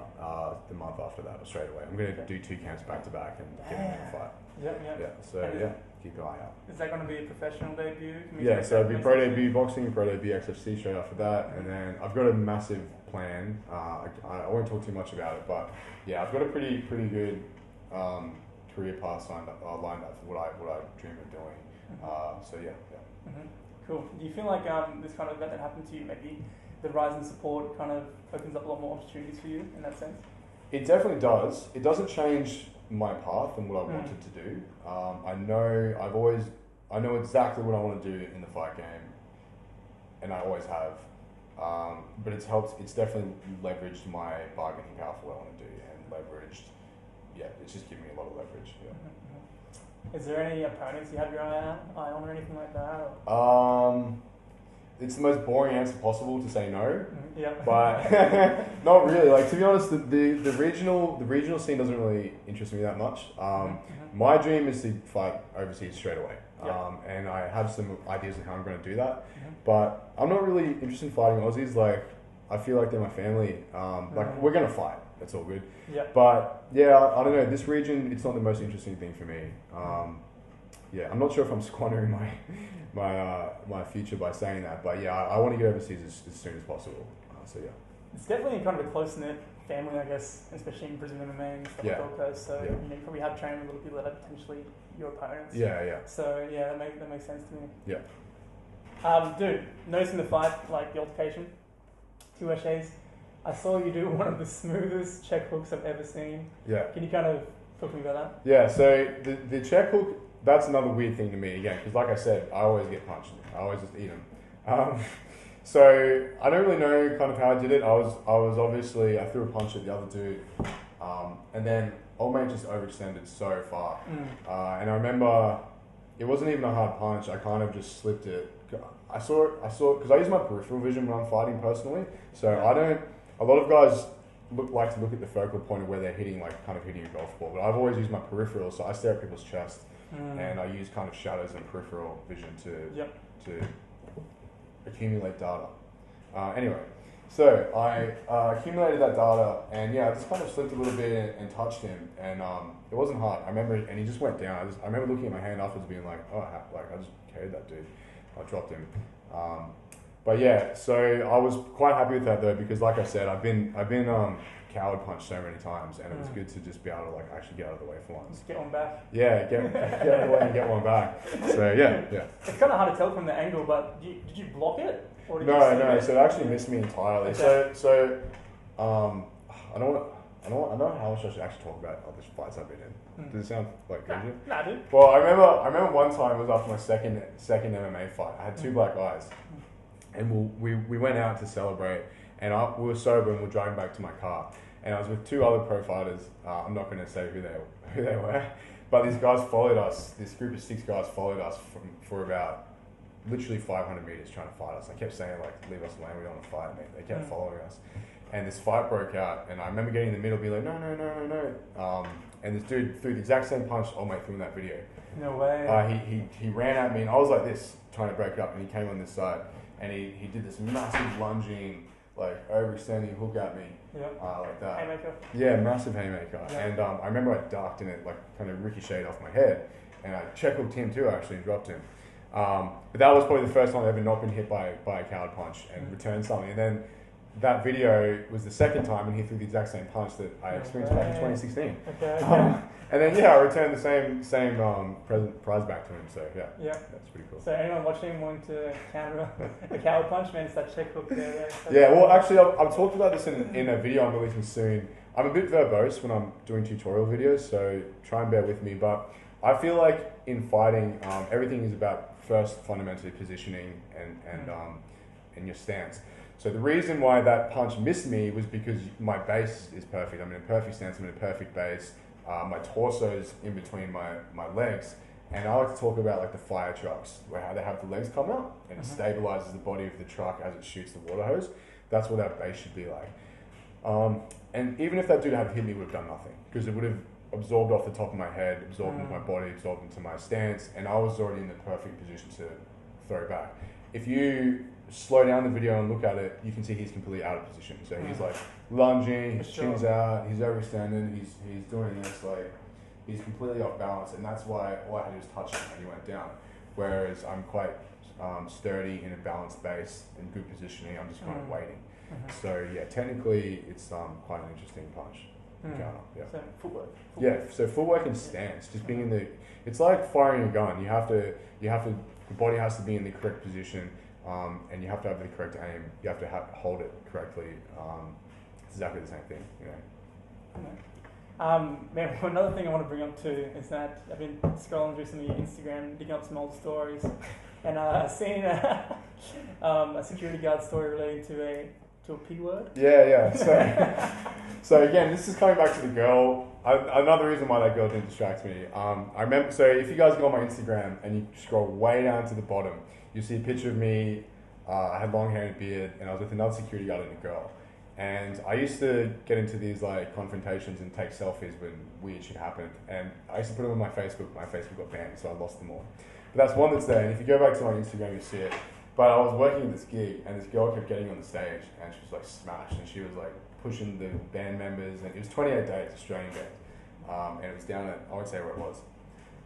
the month after that, straight away. I'm going to do 2 camps back to back and get into a fight. Yeah. So keep your eye out. Is that going to be a professional debut? Yeah. So it'll be pro debut boxing, pro debut XFC straight after that, and then I've got a massive plan. I won't talk too much about it, but I've got a pretty good career path lined up for what I dream of doing. Cool. Do you feel like this kind of event that happened to you, maybe the rise in support kind of opens up a lot more opportunities for you in that sense? It definitely does. It doesn't change my path and what I wanted to do. I know exactly what I want to do in the fight game, and I always have. But it's definitely leveraged my bargaining power for what I want to do, and leveraged, it's just given me a lot of leverage. Is there any opponents you have your eye on or anything like that? It's the most boring answer possible to say no. Yeah. But not really. To be honest, the regional scene doesn't really interest me that much. My dream is to fight overseas straight away. And I have some ideas of how I'm going to do that. But I'm not really interested in fighting Aussies. I feel like they're my family. We're going to fight. That's all good. Yeah. But I don't know. This region, it's not the most interesting thing for me. I'm not sure if I'm squandering my future by saying that. But I want to get overseas as soon as possible. It's definitely kind of a close-knit family, I guess, especially in Brisbane MMA and stuff like Gold Coast. So you probably have trained with a lot of people that are potentially your opponents. So that makes sense to me. Yeah. Dude, noticing the fight, the altercation, 2 Eshays. I saw you do one of the smoothest check hooks I've ever seen. Yeah. Can you kind of talk to me about that? Yeah. So the check hook, that's another weird thing to me again, because like I said, I always get punched. I always just eat them. So I don't really know kind of how I did it. I was obviously, I threw a punch at the other dude, and then old mate just overextended so far. And I remember it wasn't even a hard punch. I kind of just slipped it. I saw it because I use my peripheral vision when I'm fighting personally. So I don't. A lot of guys like to look at the focal point of where they're hitting, like kind of hitting a golf ball. But I've always used my peripheral, so I stare at people's chest, and I use kind of shadows and peripheral vision to accumulate data. Anyway, so I accumulated that data, and I just kind of slipped a little bit and touched him, and it wasn't hard. I remember, and he just went down. I remember looking at my hand afterwards, being like, "Oh, I just carried that dude. I dropped him." But yeah, so I was quite happy with that though, because like I said, I've been coward punched so many times, and it was good to just be able to like actually get out of the way for once. Just get one back. Yeah, get out of the way and get one back. So yeah. It's kind of hard to tell from the angle, but did you block it? Or did you No. So it actually missed me entirely. Okay. So I know how much I should actually talk about other fights I've been in. Does it sound like crazy? Nah, dude. Well, I remember one time it was after my second MMA fight. I had 2 black eyes, and we went out to celebrate, and we were sober and we were driving back to my car, and I was with 2 other pro fighters. I'm not going to say who they were, but these guys followed us. This group of 6 guys followed us for about literally 500 meters trying to fight us. I kept saying like, "Leave us alone, we don't want to fight." And they kept following us, and this fight broke out, and I remember getting in the middle, being like, no. And this dude threw the exact same punch I'll make through in that video. No way. He ran at me, and I was like this, trying to break it up, and he came on this side, and he did this massive lunging, like overextending hook at me, like that. Haymaker. Yeah, massive haymaker. Yeah. And I remember I ducked, and it like kind of ricocheted off my head, and I check hooked him too actually and dropped him. But that was probably the first time I've ever not been hit by a coward punch and returned something. And then that video was the second time, and he threw the exact same punch that I experienced back in 2016. Okay. And then I returned the same prize back to him. So that's pretty cool. So anyone watching wanting to counter a coward punch, man, it's that check hook there. Yeah, well, actually, I've talked about this in a video I'm releasing soon. I'm a bit verbose when I'm doing tutorial videos, so try and bear with me. But I feel like in fighting, everything is about first fundamentally positioning and your stance. So the reason why that punch missed me was because my base is perfect. I'm in a perfect stance, I'm in a perfect base. My torso's in between my legs. And I like to talk about like the fire trucks, where how they have the legs come out and it stabilizes the body of the truck as it shoots the water hose. That's what our base should be like. And even if that dude had hit me, it would have done nothing, because it would have absorbed off the top of my head, absorbed into my body, absorbed into my stance, and I was already in the perfect position to throw back. If you slow down the video and look at it, you can see he's completely out of position. So he's like lunging, his chin's out, he's overextended, he's doing this, like he's completely off balance, and that's why all I had to do was touch him and he went down. Whereas I'm quite sturdy in a balanced base and good positioning, I'm just kind of waiting. So technically it's quite an interesting punch. So footwork. So footwork and stance, just being in the, it's like firing a gun. You have to, the body has to be in the correct position, and you have to have the correct aim. You have to hold it correctly. It's exactly the same thing, Man, another thing I want to bring up too is that I've been scrolling through some of your Instagram, digging up some old stories, and I've seen a security guard story relating to a P word. So again, this is coming back to the girl. Another reason why that girl didn't distract me. I remember. So if you guys go on my Instagram and you scroll way down to the bottom, you see a picture of me. I had long hair and a beard, and I was with another security guard and a girl. And I used to get into these like confrontations and take selfies when weird shit happened. And I used to put them on my Facebook. My Facebook got banned, so I lost them all. But that's one that's there. And if you go back to my Instagram, you see it. But I was working at this gig, and this girl kept getting on the stage, and she was like smashed, and she was like pushing the band members, and it was 28 Days, Australian band, and it was down at, I won't say where it was,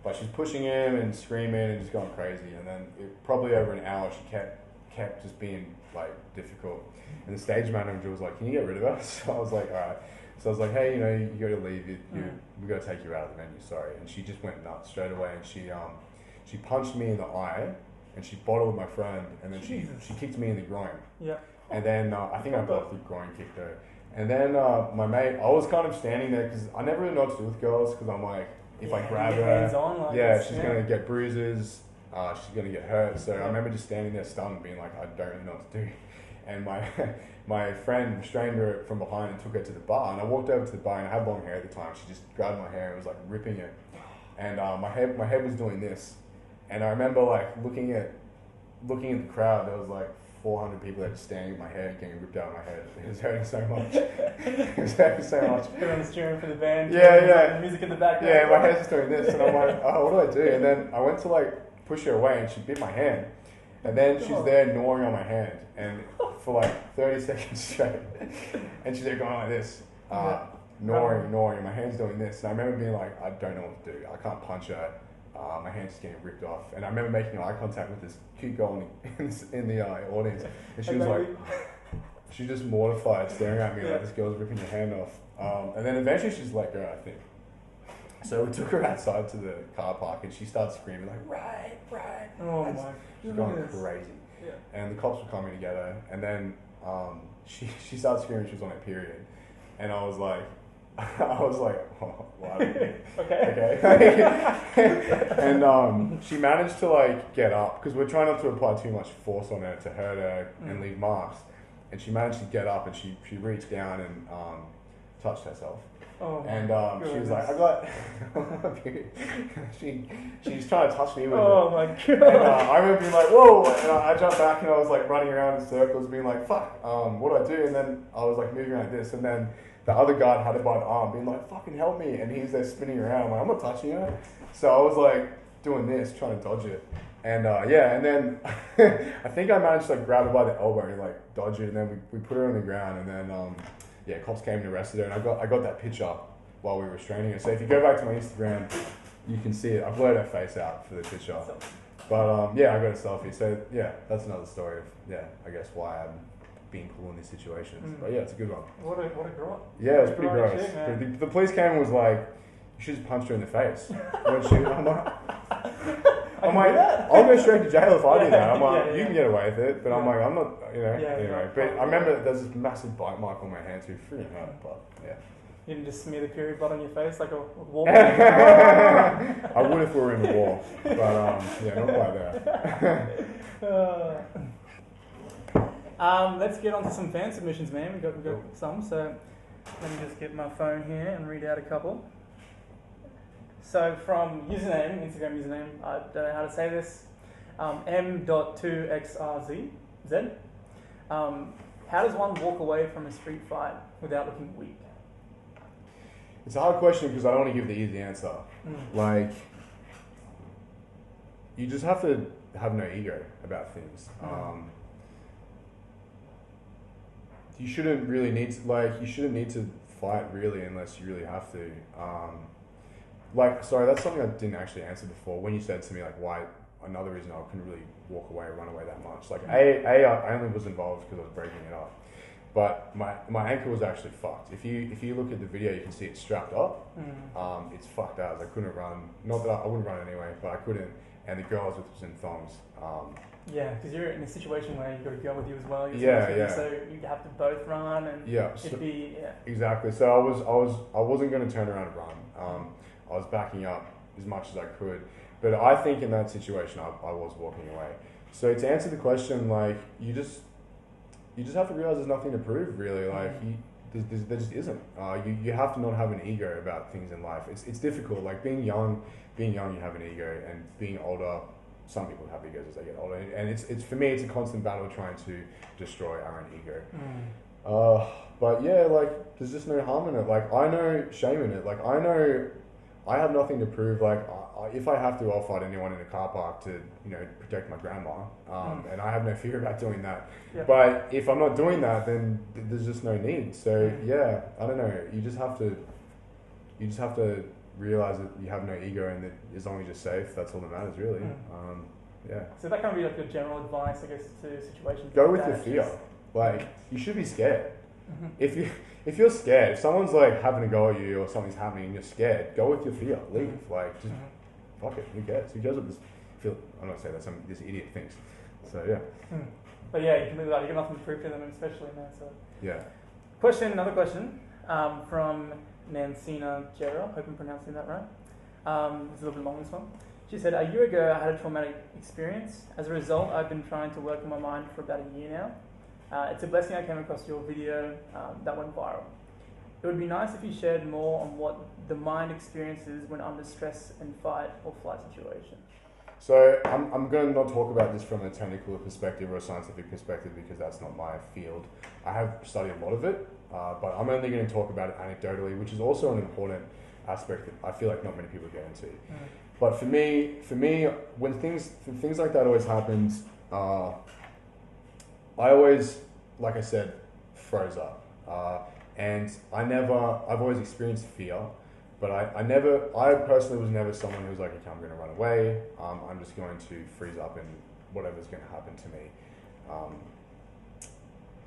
but she was pushing him and screaming and just going crazy, and then probably over an hour she kept just being like difficult, and the stage manager was like, "Can you get rid of her?" So I was like, "All right." So I was like, "Hey, you got to leave. We got to take you out of the venue. Sorry." And she just went nuts straight away, and she punched me in the eye. And she bottled my friend, and then she kicked me in the groin. Yeah. And then I think I blocked the groin kick though. And then my mate, I was kind of standing there because I never really know what to do with girls, because I'm like, if I grab her, she's gonna get bruises, she's gonna get hurt. So I remember just standing there stunned, being like, I don't really know what to do. And my friend restrained her from behind and took her to the bar. And I walked over to the bar, and I had long hair at the time. She just grabbed my hair and was like ripping it. And my head was doing this. And I remember like looking at the crowd. There was like 400 people that were standing in my head, getting ripped out of my head. It was hurting so much. It was hurting so much. Everyone's cheering for the band. Yeah. The music in the background. Yeah, my head's just doing this, and I'm like, oh, what do I do? And then I went to like push her away, and she bit my hand. And then she's there gnawing on my hand, and for like 30 seconds straight. And she's there going like this, gnawing, and my hand's doing this. And I remember being like, I don't know what to do. I can't punch her. My hand's just getting ripped off. And I remember making eye contact with this cute girl in the audience. And she was like, she just mortified, staring at me like this girl's ripping your hand off. And then eventually she just let go, I think. So we took her outside to the car park, and she started screaming like, right. Oh my. She's going crazy. Yeah. And the cops were coming to get her, and then she started screaming she was on her period. And I was like, oh, wow. Okay. And she managed to like get up, because we're trying not to apply too much force on her to hurt her and leave marks. And she managed to get up, and she reached down and touched herself. Oh, and she was like, I got she's trying to touch me with it. Oh my god. And I remember being like, whoa, and I jumped back, and I was like running around in circles being like, fuck, what do I do? And then I was like moving like this, and then the other guard had her by the arm being like, fucking help me, and he's there spinning around. I'm like, I'm not touching her. So I was like doing this, trying to dodge it. And and then I think I managed to like grab her by the elbow and like dodge it, and then we put her on the ground, and then cops came and arrested her, and I got that picture while we were restraining her. So if you go back to my Instagram, you can see it. I blurred her face out for the picture. But I got a selfie. So that's another story of I guess why I'm being cool in these situations. But it's a good one. What a grot. Yeah, it was pretty gross. Chick, the police came and was like, you should just punch her in the face. I'm like, I'll go straight to jail if I do that. I'm like, you can get away with it, but I'm like, I'm not, anyway. But I remember there's this massive bite mark on my hand too, freaking hurt, but You didn't just smear the period blood on your face like a war. I would if we were in the war, but not quite there. Let's get on to some fan submissions, man. We've got some, so let me just get my phone here and read out a couple. So from Instagram username, I don't know how to say this, m.2xrz, how does one walk away from a street fight without looking weak? It's a hard question because I don't want to give the easy answer. Like, you just have to have no ego about things. You shouldn't really need to fight really unless you really have to. Sorry, that's something I didn't actually answer before. When you said to me, like, why, another reason I couldn't really walk away or run away that much. Like, I only was involved because I was breaking it up. But my ankle was actually fucked. If you look at the video, you can see it's strapped up. It's fucked out. I couldn't run. Not that I wouldn't run anyway, but I couldn't. And the girl I was with was in thongs. Yeah, because you're in a situation where you've got a girl with you as well. So you have to both run, and exactly. So I wasn't going to turn around and run. I was backing up as much as I could, but I think in that situation I was walking away. So to answer the question, like, you just have to realize there's nothing to prove really. Like there just isn't. You have to not have an ego about things in life. It's difficult. Like being young, you have an ego, and being older, some people have egos as they get older. And it's for me, it's a constant battle trying to destroy our own ego. But like there's just no harm in it. Like I know shame in it. Like I know I have nothing to prove. Like if I have to, I'll fight anyone in a car park to protect my grandma. And I have no fear about doing that. Yep. But if I'm not doing that, then there's just no need. So I don't know. You just have to realize that you have no ego, and that as long as you're safe, that's all that matters, really. So that can be like your general advice, I guess, to situations. Go with your fear. Like you should be scared. If you're scared, if someone's like having a go at you or something's happening and you're scared, go with your fear. Leave. Like just fuck it. Who cares? Who cares what this feel? I'm not saying that this idiot thinks. So But you can do that. You got nothing to prove to them, especially now. So another question from Nancina Jera. Hope I'm pronouncing that right. It's a little bit long, this one. She said, a year ago I had a traumatic experience. As a result, I've been trying to work on my mind for about a year now. It's a blessing I came across your video that went viral. It would be nice if you shared more on what the mind experiences when under stress and fight or flight situation. So I'm going to not talk about this from a technical perspective or a scientific perspective because that's not my field. I have studied a lot of it, but I'm only going to talk about it anecdotally, which is also an important aspect that I feel like not many people get into. But for me, when things like that always happens, I always, like I said, froze up. And I've always experienced fear, but I personally was never someone who was like, okay, I'm going to run away. I'm just going to freeze up and whatever's going to happen to me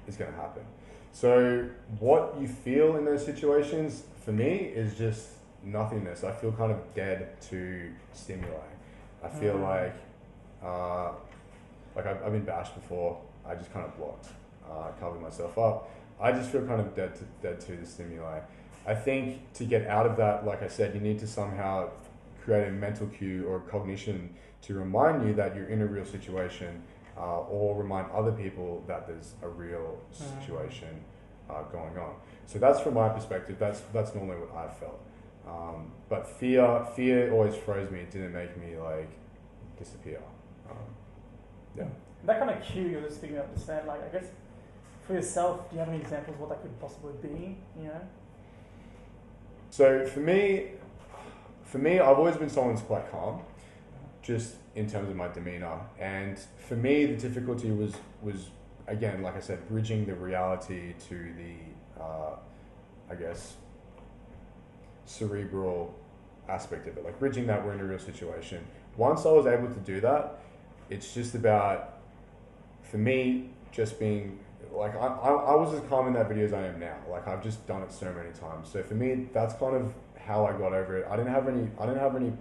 is going to happen. So what you feel in those situations, for me, is just nothingness. I feel kind of dead to stimuli. I feel like I've been bashed before. I just kind of blocked, covered myself up. I just feel kind of dead to the stimuli. I think to get out of that, like I said, you need to somehow create a mental cue or a cognition to remind you that you're in a real situation, or remind other people that there's a real situation going on. So that's from my perspective. That's normally what I felt. But fear always froze me. It didn't make me like disappear. Yeah. That kind of cue you're just speaking of, understand, like, I guess for yourself, do you have any examples of what that could possibly be, you know? So for me, I've always been someone who's quite calm, just in terms of my demeanor. And for me, the difficulty was again, like I said, bridging the reality to the, I guess, cerebral aspect of it, like bridging that we're in a real situation. Once I was able to do that, it's just about, for me, just being like, I was as calm in that video as I am now. Like, I've just done it so many times. So for me, that's kind of how I got over it. I didn't have any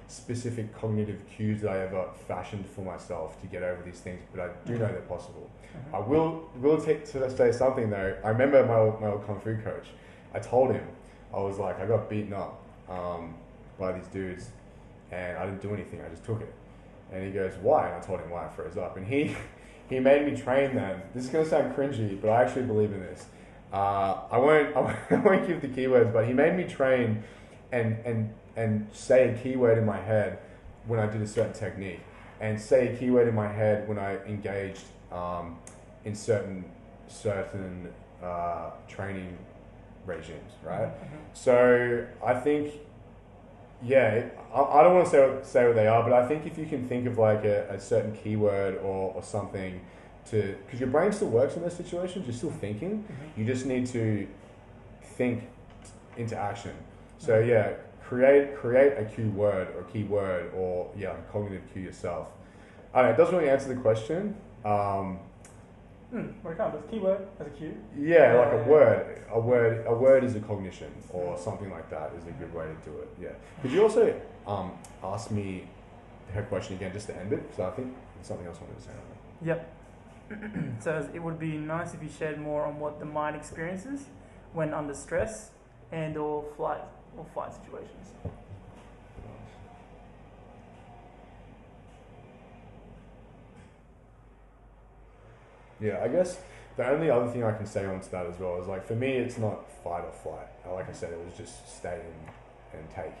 specific cognitive cues that I ever fashioned for myself to get over these things, but I do know they're possible. I will say something though. I remember my old Kung Fu coach. I told him, I was like, I got beaten up by these dudes and I didn't do anything, I just took it. And he goes, why? And I told him why I froze up. And he made me train them. This is going to sound cringy, but I actually believe in this. I won't give the keywords, but he made me train and say a keyword in my head when I did a certain technique, and say a keyword in my head when I engaged in certain training regimes, right? So I think, yeah, I don't want to say what they are, but I think if you can think of like a certain keyword or something because your brain still works in those situations, you're still thinking, you just need to think into action. So yeah, create a keyword or a cognitive cue yourself. I don't know, it doesn't really answer the question. Well, it kind of does. Keyword as a cue. Yeah, like a word is a cognition or something like that is a good way to do it. Yeah. Could you also ask me her question again just to end it? Because I think there's something else I wanted to say on that. Yep. So it would be nice if you shared more on what the mind experiences when under stress and or flight situations. Yeah, I guess the only other thing I can say onto that as well is like, for me, it's not fight or flight. Like I said, it was just stay and take.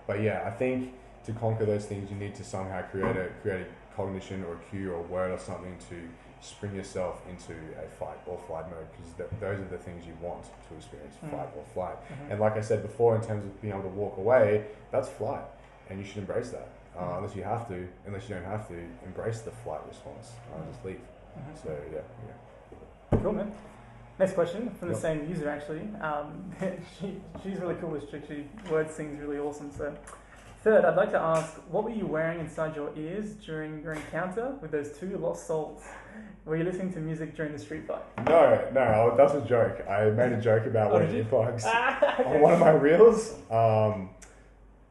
But yeah, I think to conquer those things, you need to somehow create a cognition or a cue or a word or something to spring yourself into a fight or flight mode, because those are the things you want to experience, fight or flight. And like I said before, in terms of being able to walk away, that's flight, and you should embrace that. Unless you don't have to, embrace the flight response. Just leave. So yeah. Cool, man. Next question from the same user actually. She's really cool, this chick. She words things really awesome. So, third, I'd like to ask, what were you wearing inside your ears during your encounter with those two lost souls? Were you listening to music during the street fight? No, that's a joke. I made a joke about wearing earplugs on one of my reels.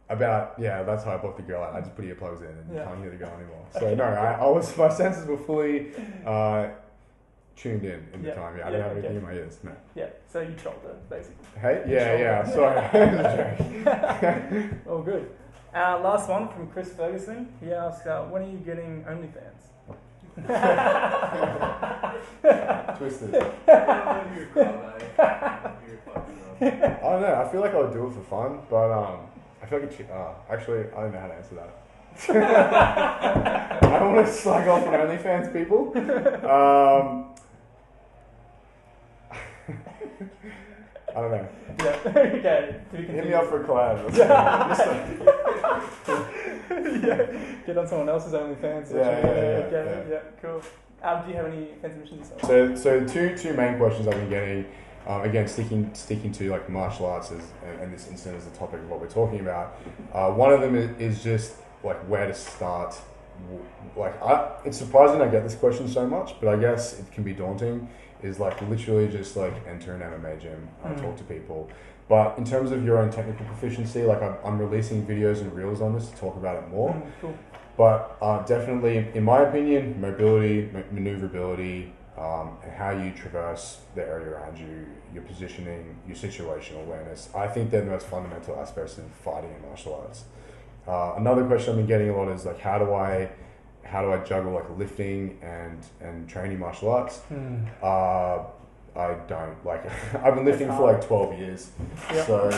That's how I blocked the girl out. I just put earplugs in and you can't hear the girl anymore. So my senses were fully tuned in the time. I didn't have anything in my ears. No. Yeah, so you trolled her, basically. Hey? Sorry. It was a joke. All good. Last one from Chris Ferguson. He asks, when are you getting OnlyFans? Twisted. I don't know. I feel like I would do it for fun, but I feel like actually, I don't know how to answer that. I don't want to slag off on OnlyFans people. I don't know. Yeah. Okay. Hit me up for a collab. Yeah. Get on someone else's OnlyFans. Yeah. Cool. Do you have any offensive missions yourself? So two main questions I've been getting. Again, sticking to like martial arts and this incident is the topic of what we're talking about. One of them is just like where to start. It's surprising I get this question so much, but I guess it can be daunting. Is like literally just like enter an MMA gym, talk to people. But in terms of your own technical proficiency, like I'm releasing videos and reels on this to talk about it more. Cool. But definitely, in my opinion, mobility, maneuverability, and how you traverse the area around you, your positioning, your situational awareness, I think they're the most fundamental aspects in fighting and martial arts. Another question I've been getting a lot is like, how do I juggle like lifting and training martial arts? I don't like. I've been lifting for like 12 years, so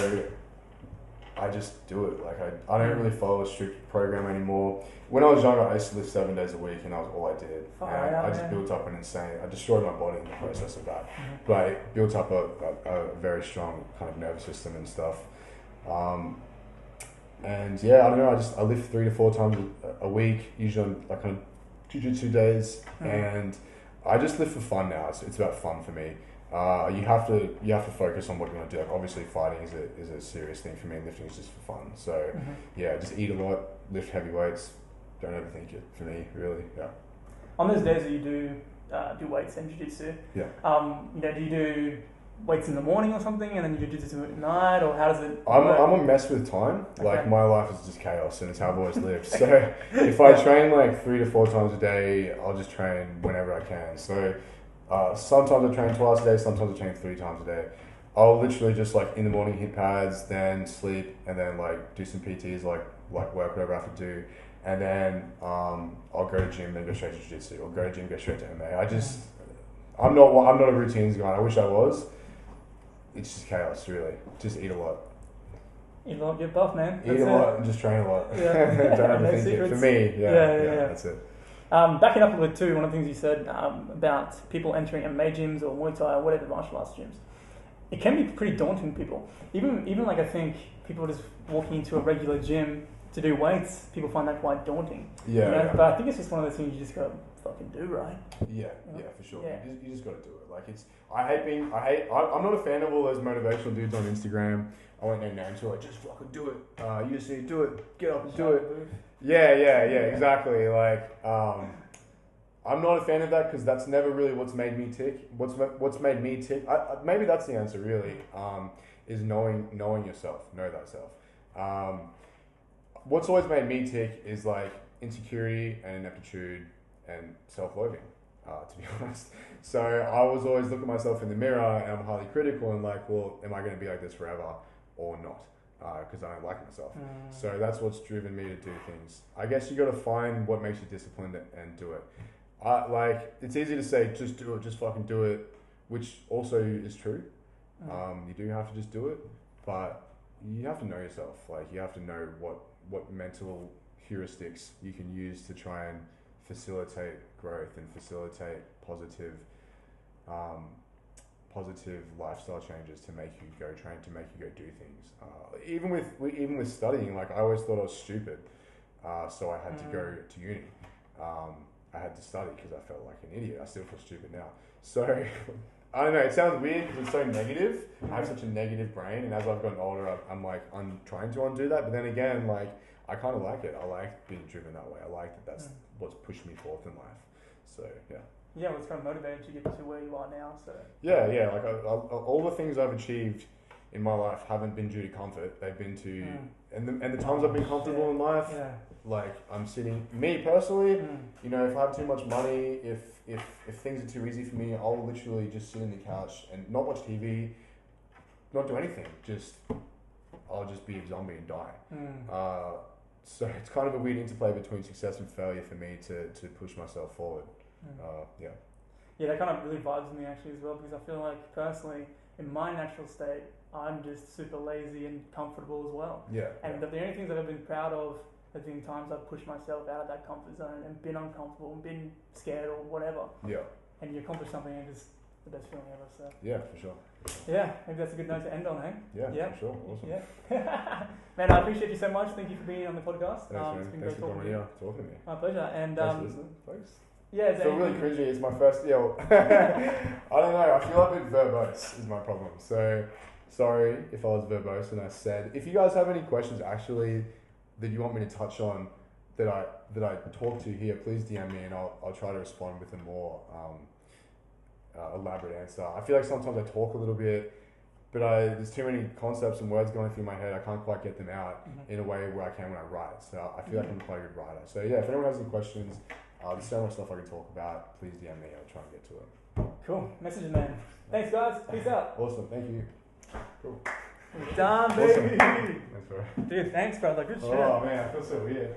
I just do it. Like I don't really follow a strict program anymore. When I was younger, I used to lift 7 days a week, and that was all I did. And I just built up an insane. I destroyed my body in the process of that, but I built up a very strong kind of nervous system and stuff. And yeah, I don't know. I lift 3 to 4 times a week, usually on like kind of jiu-jitsu days, and I just lift for fun now. It's about fun for me. You have to focus on what you want to do. Like obviously, fighting is a serious thing for me. Lifting is just for fun. So yeah, just eat a lot, lift heavy weights. Don't overthink it. For me, really, yeah. On those days that you do weights and jiu-jitsu, do you do weights in the morning or something, and then you do jiu-jitsu at night, or how does it work? I'm a mess with time. Like my life is just chaos, and it's how I've always lived. So if I train like 3 to 4 times a day, I'll just train whenever I can. So sometimes I train twice a day, sometimes I train 3 times a day. I'll literally just like in the morning hit pads, then sleep, and then like do some PTs, like work whatever I have to do, and then I'll go to gym, then go straight to jiu-jitsu, or go to gym, go straight to MMA. I'm not a routines guy. I wish I was. It's just chaos, really. Just eat a lot. Eat a lot, get buff, man. Eat a lot and just train a lot. Yeah. Don't overthink it. For me, yeah, that's it. Backing up a bit too, one of the things you said about people entering MMA gyms or Muay Thai or whatever martial arts gyms, it can be pretty daunting to people. Even like I think people just walking into a regular gym to do weights, people find that quite daunting. Yeah. But I think it's just one of those things you just gotta fucking do, right? Yeah, for sure. Yeah. You just gotta do it. Like I'm not a fan of all those motivational dudes on Instagram. I won't name names who are like, just fucking do it. You just need to do it. Get up and do it. Yeah, exactly. Like, I'm not a fan of that because that's never really what's made me tick. What's made me tick? Maybe that's the answer. Really, is knowing yourself. Know thyself. What's always made me tick is like insecurity and ineptitude and self-loathing. To be honest, so I was always looking at myself in the mirror and I'm highly critical and like, well, am I going to be like this forever or not? Because I don't like myself. So that's what's driven me to do things. I guess you got to find what makes you disciplined and do it. Like it's easy to say just do it, just fucking do it, which also is true. You do have to just do it, but you have to know yourself. Like you have to know what mental heuristics you can use to try and facilitate growth and facilitate positive lifestyle changes to make you go train, to make you go do things. Even with studying, like I always thought I was stupid, so I had to go to uni. I had to study because I felt like an idiot. I still feel stupid now. So I don't know. It sounds weird because it's so negative. I have such a negative brain, and as I've gotten older, I'm trying to undo that. But then again, like I kind of like it. I like being driven that way. I like that. That's what's pushed me forth in life. So yeah. Yeah, well, it's kind of motivated to get to where you are now. So yeah. Like all the things I've achieved in my life haven't been due to comfort. They've been to and the times I've been comfortable in life. Yeah. Like I'm sitting. Me personally, you know, if I have too much money, if things are too easy for me, I'll literally just sit on the couch and not watch TV, not do anything. I'll just be a zombie and die. So it's kind of a weird interplay between success and failure for me to push myself forward. Yeah, that kind of really vibes me actually as well, because I feel like personally in my natural state I'm just super lazy and comfortable as well. And the only things that I've been proud of there's been times I've pushed myself out of that comfort zone and been uncomfortable and been scared or whatever. Yeah. And you accomplish something and it's the best feeling ever. So Yeah, for sure. yeah, maybe that's a good note to end on, hey? Yeah, for sure. Awesome. Yeah. Man, I appreciate you so much. Thank you for being on the podcast. Thanks, man. It's been Thanks great for talking coming to you. here, talking to me. My pleasure. And Thanks for listening. Thanks. yeah, I feel really cringy. It's my first deal. I don't know. I feel a bit verbose is my problem. So sorry if I was verbose and I said. If you guys have any questions actually that you want me to touch on that I talk to here, please DM me and I'll try to respond with a more elaborate answer. I feel like sometimes I talk a little bit, but there's too many concepts and words going through my head. I can't quite get them out in a way where I can when I write. So I feel like I'm quite a good writer. So yeah, if anyone has any questions, there's so much stuff I can talk about. Please DM me. I'll try and get to it. Cool. Messages, man. Thanks, guys. Peace out. Awesome. Thank you. Cool. We're done, baby. Awesome. Thanks, bro. Dude, thanks, brother. Good shit. Oh man, I feel so weird.